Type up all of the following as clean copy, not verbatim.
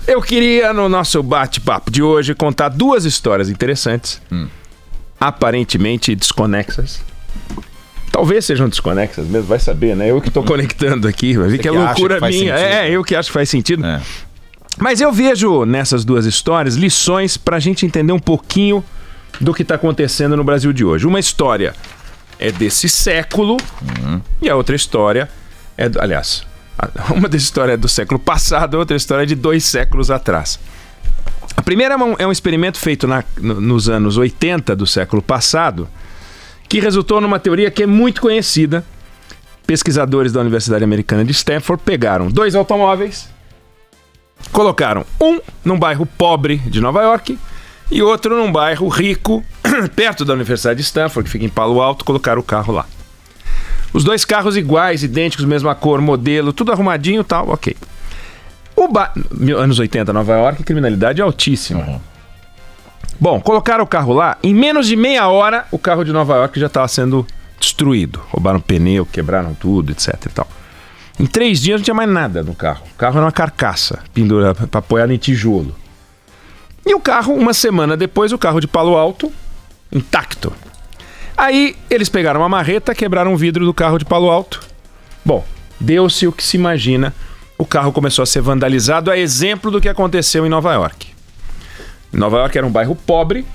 Eu queria, no nosso bate-papo de hoje, contar duas histórias interessantes, aparentemente desconexas. Talvez sejam desconexas mesmo, vai saber, né? Eu que tô conectando aqui, vai ver que é loucura minha. Eu que acho que faz sentido. Mas eu vejo nessas duas histórias lições pra gente entender um pouquinho do que tá acontecendo no Brasil de hoje. Uma história é desse século e a outra história é... Aliás, uma dessa história é do século passado, a outra história é de 2 séculos atrás. A primeira é um experimento feito nos anos 80 do século passado, que resultou numa teoria que é muito conhecida. Pesquisadores da Universidade Americana de Stanford pegaram 2 automóveis, colocaram um num bairro pobre de Nova York e outro num bairro rico, perto da Universidade de Stanford, que fica em Palo Alto, colocaram o carro lá. Os 2 carros iguais, idênticos, mesma cor, modelo, tudo arrumadinho e tal, ok. Anos 80, Nova York, criminalidade altíssima. Bom, colocaram o carro lá, em menos de meia hora o carro de Nova York já estava sendo destruído. Roubaram pneu, quebraram tudo, etc e tal. Em 3 dias não tinha mais nada no carro. O carro era uma carcaça, pendurada para apoiar em tijolo. E o carro, uma semana depois, o carro de Palo Alto, intacto. Aí eles pegaram uma marreta, quebraram o vidro do carro de Palo Alto. Bom, deu-se o que se imagina. O carro começou a ser vandalizado, a exemplo do que aconteceu em Nova York. Nova York era um bairro pobre,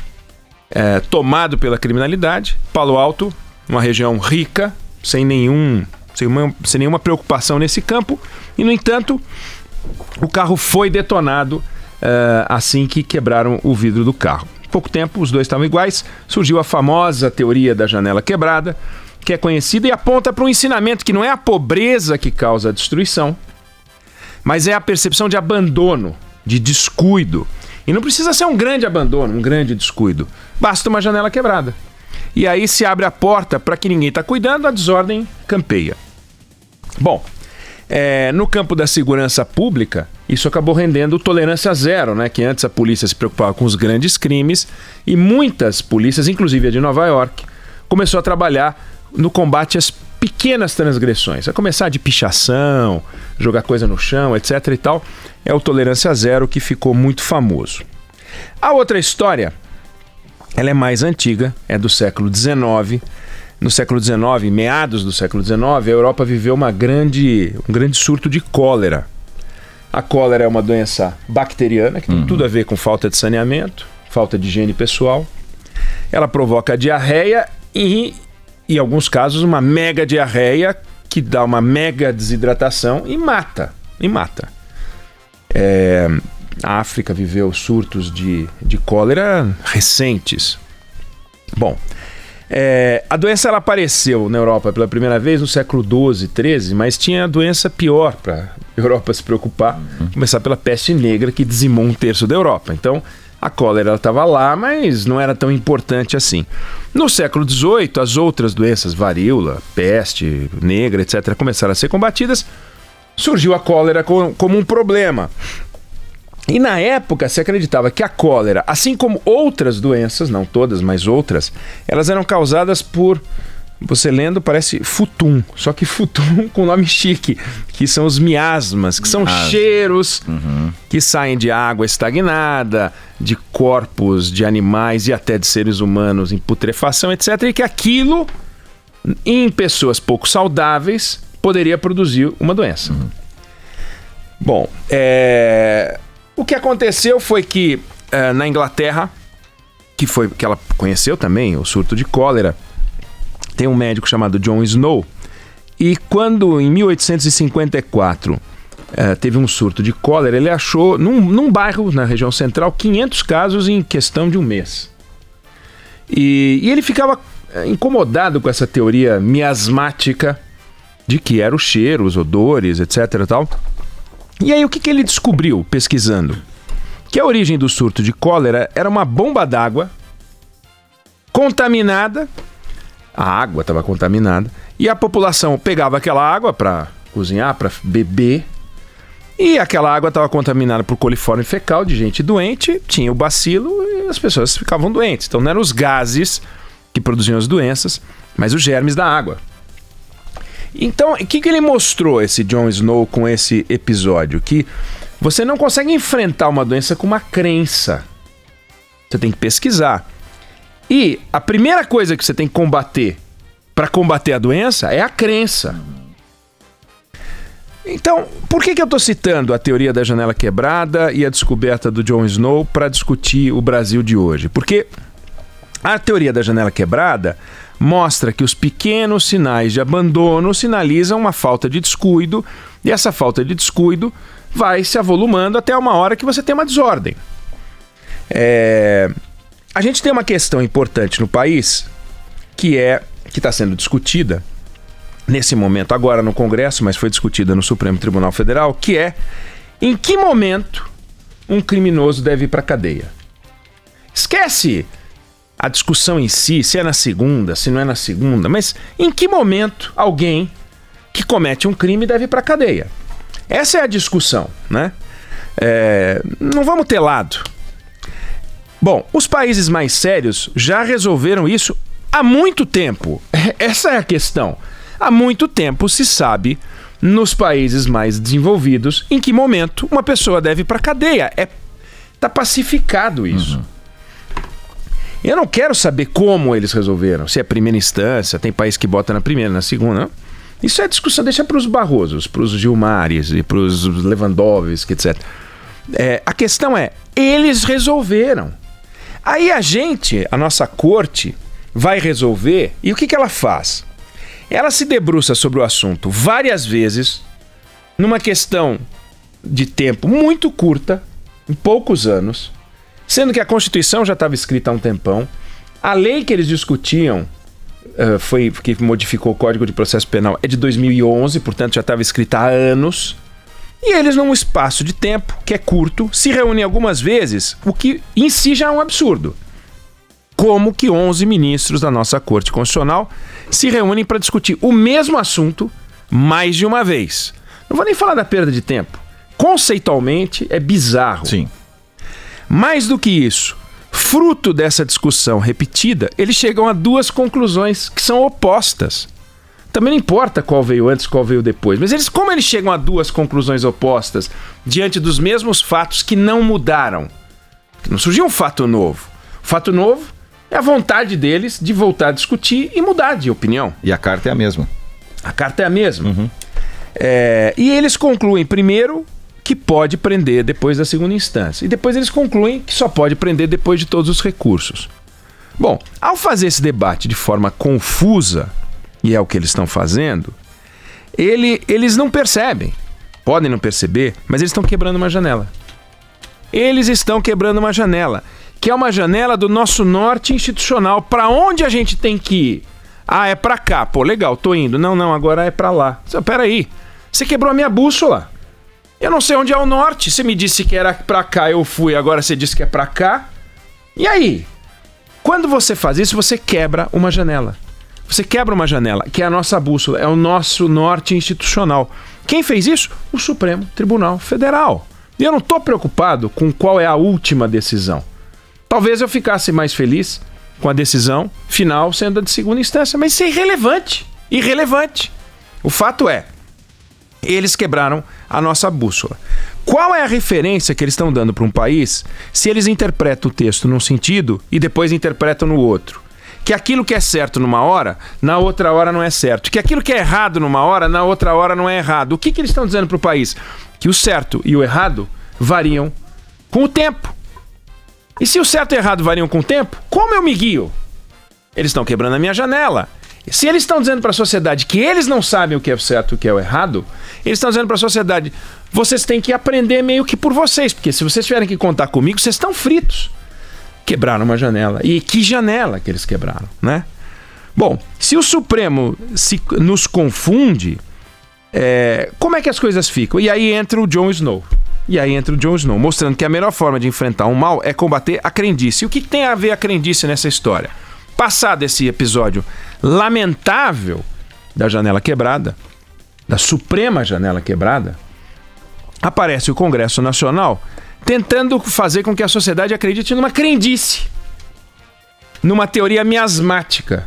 tomado pela criminalidade. Palo Alto, uma região rica, sem nenhuma preocupação nesse campo. E, no entanto, o carro foi detonado assim que quebraram o vidro do carro. Pouco tempo, os 2 estavam iguais. Surgiu a famosa teoria da janela quebrada, que é conhecida e aponta para um ensinamento que não é a pobreza que causa a destruição, mas é a percepção de abandono, de descuido. E não precisa ser um grande abandono, um grande descuido. Basta uma janela quebrada. E aí se abre a porta para que ninguém está cuidando, a desordem campeia. Bom, no campo da segurança pública, isso acabou rendendo tolerância zero, né? Que antes a polícia se preocupava com os grandes crimes e muitas polícias, inclusive a de Nova York, começou a trabalhar no combate às pequenas transgressões. A começar de pichação, jogar coisa no chão, etc e tal. É o tolerância zero que ficou muito famoso. A outra história, ela é mais antiga, é do século XIX. No século XIX, meados do século XIX, a Europa viveu um grande surto de cólera. A cólera é uma doença bacteriana, que tem tudo a ver com falta de saneamento, falta de higiene pessoal. Ela provoca diarreia e, em alguns casos, uma mega diarreia que dá uma mega desidratação e mata. A África viveu surtos de cólera recentes. Bom, a doença ela apareceu na Europa pela primeira vez no século XII, XIII, mas tinha doença pior para a Europa se preocupar. Começar pela peste negra, que dizimou 1/3 da Europa. Então, a cólera estava lá, mas não era tão importante assim. No século XVIII, as outras doenças, varíola, peste negra, etc., começaram a ser combatidas. Surgiu a cólera como um problema. E na época se acreditava que a cólera, assim como outras doenças, não todas, mas outras, elas eram causadas por, você lendo, parece futum, só que futum com nome chique, que são os miasmas, que são cheiros que saem de água estagnada, de corpos de animais e até de seres humanos em putrefação, etc. E que aquilo, em pessoas pouco saudáveis, poderia produzir uma doença. Bom, o que aconteceu foi que na Inglaterra, que ela conheceu também o surto de cólera, tem um médico chamado John Snow, e quando em 1854 teve um surto de cólera, ele achou num bairro na região central 500 casos em questão de um mês. E ele ficava incomodado com essa teoria miasmática de que era o cheiro, os odores, etc. e tal. E aí o que ele descobriu pesquisando? Que a origem do surto de cólera era uma bomba d'água contaminada, a água estava contaminada, e a população pegava aquela água para cozinhar, para beber, e aquela água estava contaminada por coliforme fecal de gente doente, tinha o bacilo e as pessoas ficavam doentes. Então não eram os gases que produziam as doenças, mas os germes da água. Então, o que ele mostrou, esse John Snow, com esse episódio? Que Você não consegue enfrentar uma doença com uma crença. Você tem que pesquisar. E a primeira coisa que você tem que combater para combater a doença é a crença. Então, por que eu estou citando a teoria da janela quebrada e a descoberta do Jon Snow para discutir o Brasil de hoje? Porque a teoria da janela quebrada mostra que os pequenos sinais de abandono sinalizam uma falta de descuido, e essa falta de descuido vai se avolumando até uma hora que você tem uma desordem. A gente tem uma questão importante no país que está sendo discutida nesse momento agora no Congresso, mas foi discutida no Supremo Tribunal Federal, que é em que momento um criminoso deve ir para a cadeia. Esquece a discussão em si, se é na segunda, se não é na segunda, mas em que momento alguém que comete um crime deve ir para a cadeia? Essa é a discussão, né? Não vamos ter lado. Bom, os países mais sérios já resolveram isso há muito tempo. Essa é a questão. Há muito tempo se sabe, nos países mais desenvolvidos, em que momento uma pessoa deve ir para a cadeia. Tá pacificado isso. Eu não quero saber como eles resolveram. Se é primeira instância, tem país que bota na primeira, na segunda. Não. Isso é discussão, deixa para os Barrosos, para os Gilmares e para os Lewandowski, etc. A questão é, eles resolveram. Aí a nossa corte, vai resolver, e o que ela faz? Ela se debruça sobre o assunto várias vezes, numa questão de tempo muito curta, em poucos anos, sendo que a Constituição já estava escrita há um tempão, a lei que eles discutiam, que modificou o Código de Processo Penal, é de 2011, portanto já estava escrita há anos, e eles, num espaço de tempo, que é curto, se reúnem algumas vezes, o que em si já é um absurdo. Como que 11 ministros da nossa Corte Constitucional se reúnem para discutir o mesmo assunto mais de uma vez. Não vou nem falar da perda de tempo. Conceitualmente, é bizarro. Sim. Mais do que isso, fruto dessa discussão repetida, eles chegam a duas conclusões que são opostas. Também não importa qual veio antes, qual veio depois, mas como eles chegam a duas conclusões opostas diante dos mesmos fatos que não mudaram? Não surgiu um fato novo. O fato novo é a vontade deles de voltar a discutir e mudar de opinião. E a carta é a mesma. A carta é a mesma. E eles concluem primeiro que pode prender depois da segunda instância. E depois eles concluem que só pode prender depois de todos os recursos. Bom, ao fazer esse debate de forma confusa, e é o que eles estão fazendo, eles não percebem. Podem não perceber, mas eles estão quebrando uma janela. Eles estão quebrando uma janela, que é uma janela do nosso norte institucional. Para onde a gente tem que ir? Ah, é para cá. Pô, legal, tô indo. Não, agora é para lá. Peraí, você quebrou a minha bússola. Eu não sei onde é o norte. Você me disse que era para cá, eu fui. Agora você disse que é para cá. E aí? Quando você faz isso, você quebra uma janela. Você quebra uma janela, que é a nossa bússola, é o nosso norte institucional. Quem fez isso? O Supremo Tribunal Federal. E eu não estou preocupado com qual é a última decisão. Talvez eu ficasse mais feliz com a decisão final sendo a de segunda instância, mas isso é irrelevante. Irrelevante. O fato é, eles quebraram a nossa bússola. Qual é a referência que eles estão dando para um país se eles interpretam o texto num sentido e depois interpretam no outro? Que aquilo que é certo numa hora, na outra hora não é certo. Que aquilo que é errado numa hora, na outra hora não é errado. O que eles estão dizendo para o país? Que o certo e o errado variam com o tempo. E se o certo e o errado variam com o tempo, como eu me guio? Eles estão quebrando a minha janela. Se eles estão dizendo para a sociedade que eles não sabem o que é o certo e o que é o errado, eles estão dizendo para a sociedade, vocês têm que aprender meio que por vocês, porque se vocês tiverem que contar comigo, vocês estão fritos. Quebraram uma janela. E que janela que eles quebraram, né? Bom, se o Supremo nos confunde, como é que as coisas ficam? E aí entra o Jon Snow. Mostrando que a melhor forma de enfrentar um mal é combater a crendice. E o que tem a ver a crendice nessa história? Passado esse episódio lamentável da janela quebrada, da Suprema janela quebrada, aparece o Congresso Nacional tentando fazer com que a sociedade acredite numa crendice, numa teoria miasmática.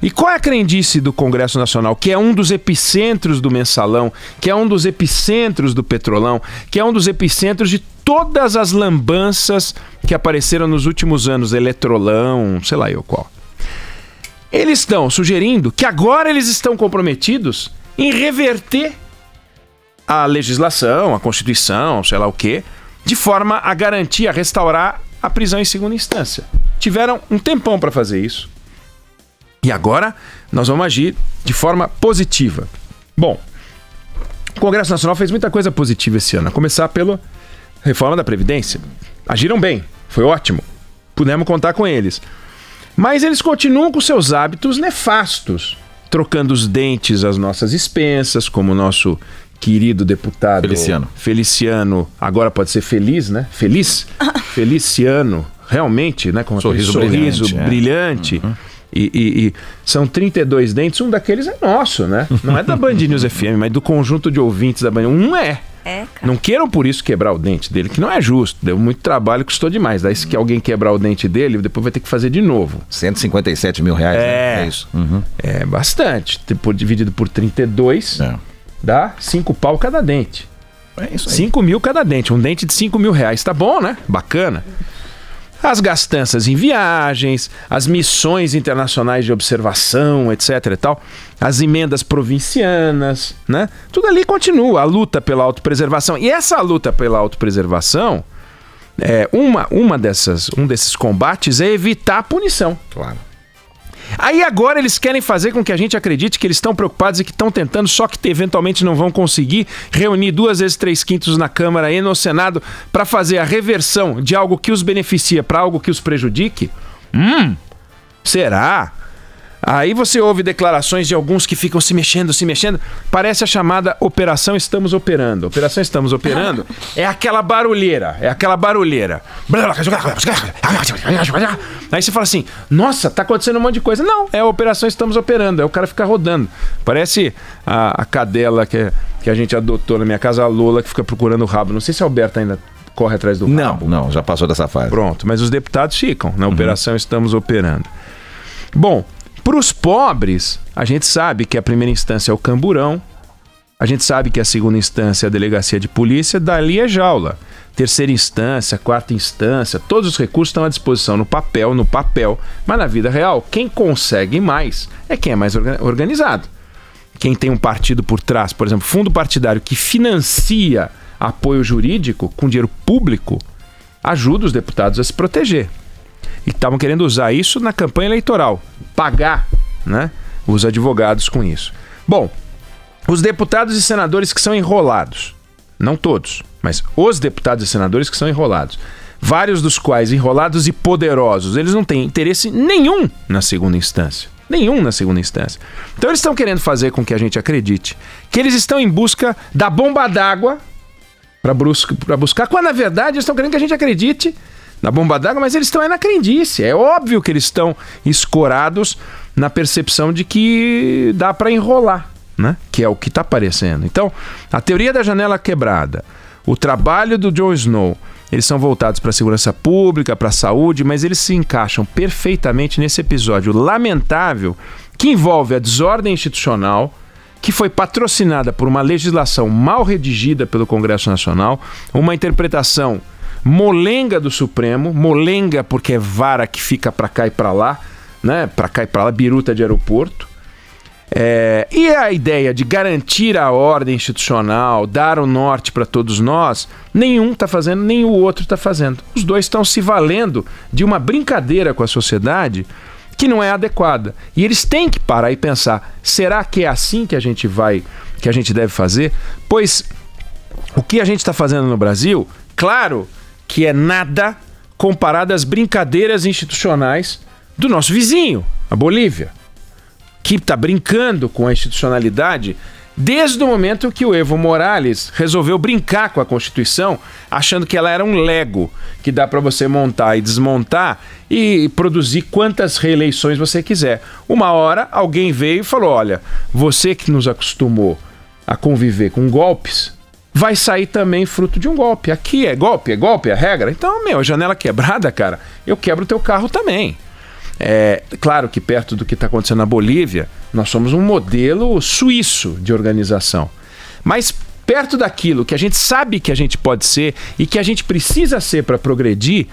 E qual é a crendice do Congresso Nacional, que é um dos epicentros do Mensalão, que é um dos epicentros do Petrolão, que é um dos epicentros de todas as lambanças que apareceram nos últimos anos, Eletrolão, sei lá eu qual. Eles estão sugerindo que agora eles estão comprometidos em reverter a legislação, a Constituição, sei lá o quê, de forma a garantir, a restaurar a prisão em segunda instância. Tiveram um tempão para fazer isso. E agora nós vamos agir de forma positiva. Bom, o Congresso Nacional fez muita coisa positiva esse ano, a começar pela reforma da Previdência. Agiram bem, foi ótimo, pudemos contar com eles. Mas eles continuam com seus hábitos nefastos, trocando os dentes às nossas expensas, como o nosso querido deputado Feliciano, agora pode ser Feliz, né? Feliciano, realmente, né? Com um sorriso brilhante. Uhum. E são 32 dentes, um daqueles é nosso, né? Não é da Band News FM, mas do conjunto de ouvintes da Band News. Um é. Não queiram por isso quebrar o dente dele, que não é justo. Deu muito trabalho, custou demais. Daí se alguém quebrar o dente dele, depois vai ter que fazer de novo. 157 mil reais, né? É isso. Uhum. É bastante. Dividido por 32, dá 5 pau cada dente. É isso aí. 5 mil cada dente. Um dente de 5 mil reais. Tá bom, né? Bacana. As gastanças em viagens, as missões internacionais de observação, etc. e tal, as emendas provincianas, né? Tudo ali continua, a luta pela autopreservação. E essa luta pela autopreservação, um desses combates é evitar a punição. Claro. Aí agora eles querem fazer com que a gente acredite que eles estão preocupados e que estão tentando, só que eventualmente não vão conseguir reunir 2 vezes 3/5 na Câmara e no Senado para fazer a reversão de algo que os beneficia para algo que os prejudique? Será? Aí você ouve declarações de alguns que ficam se mexendo. Parece a chamada Operação Estamos Operando. Operação Estamos Operando é aquela barulheira. Aí você fala assim, nossa, tá acontecendo um monte de coisa. Não, é a Operação Estamos Operando. Aí o cara fica rodando. Parece a cadela que a gente adotou na minha casa, a Lola, que fica procurando o rabo. Não sei se a Alberta ainda corre atrás do rabo. Não, já passou dessa fase. Pronto, mas os deputados ficam na Operação Estamos Operando. Bom, para os pobres, a gente sabe que a primeira instância é o camburão, a gente sabe que a segunda instância é a delegacia de polícia, dali é jaula. Terceira instância, quarta instância, todos os recursos estão à disposição no papel, mas na vida real, quem consegue mais é quem é mais organizado. Quem tem um partido por trás, por exemplo, fundo partidário que financia apoio jurídico com dinheiro público, ajuda os deputados a se proteger. E estavam querendo usar isso na campanha eleitoral, pagar, né, os advogados com isso. Bom, os deputados e senadores que são enrolados, não todos, mas os deputados e senadores que são enrolados, vários dos quais enrolados e poderosos, eles não têm interesse nenhum na segunda instância. Então eles estão querendo fazer com que a gente acredite que eles estão em busca da bomba d'água para buscar, quando na verdade eles estão querendo que a gente acredite na bomba d'água, mas eles estão na crendice. É óbvio que eles estão escorados na percepção de que dá para enrolar, né? Que é o que está aparecendo. Então, a teoria da janela quebrada, o trabalho do Jon Snow, eles são voltados para a segurança pública, para a saúde, mas eles se encaixam perfeitamente nesse episódio lamentável que envolve a desordem institucional, que foi patrocinada por uma legislação mal redigida pelo Congresso Nacional, uma interpretação molenga do Supremo, molenga porque é vara que fica para cá e para lá, né? Para cá e para lá, biruta de aeroporto. E a ideia de garantir a ordem institucional, dar o norte para todos nós, nenhum está fazendo, nem o outro está fazendo. Os dois estão se valendo de uma brincadeira com a sociedade que não é adequada. E eles têm que parar e pensar, será que é assim que a gente deve fazer? Pois o que a gente está fazendo no Brasil, claro que é nada comparado às brincadeiras institucionais do nosso vizinho, a Bolívia, que está brincando com a institucionalidade desde o momento que o Evo Morales resolveu brincar com a Constituição, achando que ela era um Lego, que dá para você montar e desmontar e produzir quantas reeleições você quiser. Uma hora alguém veio e falou, olha, você que nos acostumou a conviver com golpes, vai sair também fruto de um golpe. Aqui é golpe, é a regra. Então, janela quebrada, cara, eu quebro o teu carro também. Claro que perto do que está acontecendo na Bolívia, nós somos um modelo suíço de organização. Mas perto daquilo que a gente sabe que a gente pode ser e que a gente precisa ser para progredir,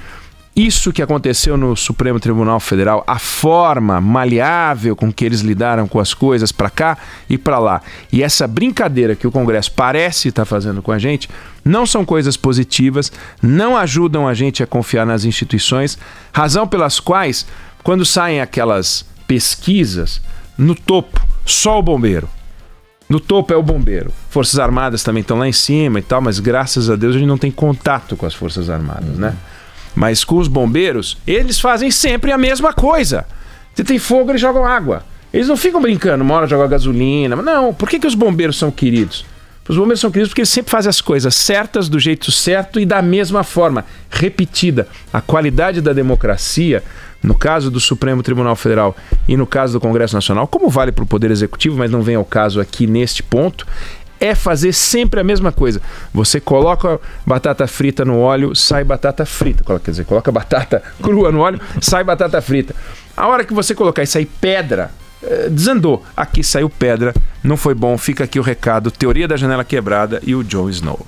isso que aconteceu no Supremo Tribunal Federal, a forma maleável com que eles lidaram com as coisas para cá e para lá, e essa brincadeira que o Congresso parece estar fazendo com a gente, não são coisas positivas, não ajudam a gente a confiar nas instituições, razão pelas quais, quando saem aquelas pesquisas, no topo, só o bombeiro. No topo é o bombeiro. Forças Armadas também estão lá em cima e tal, mas graças a Deus a gente não tem contato com as Forças Armadas, né? Mas com os bombeiros, eles fazem sempre a mesma coisa. Se tem fogo, eles jogam água. Eles não ficam brincando, uma hora jogam gasolina. Não, por que os bombeiros são queridos? Os bombeiros são queridos porque eles sempre fazem as coisas certas, do jeito certo e da mesma forma, repetida. A qualidade da democracia, no caso do Supremo Tribunal Federal e no caso do Congresso Nacional, como vale para o Poder Executivo, mas não vem ao caso aqui neste ponto, é fazer sempre a mesma coisa. Você coloca batata frita no óleo, sai batata frita. Quer dizer, coloca batata crua no óleo, sai batata frita. A hora que você colocar e sair pedra, desandou. Aqui saiu pedra, não foi bom. Fica aqui o recado, teoria da janela quebrada e o Jon Snow.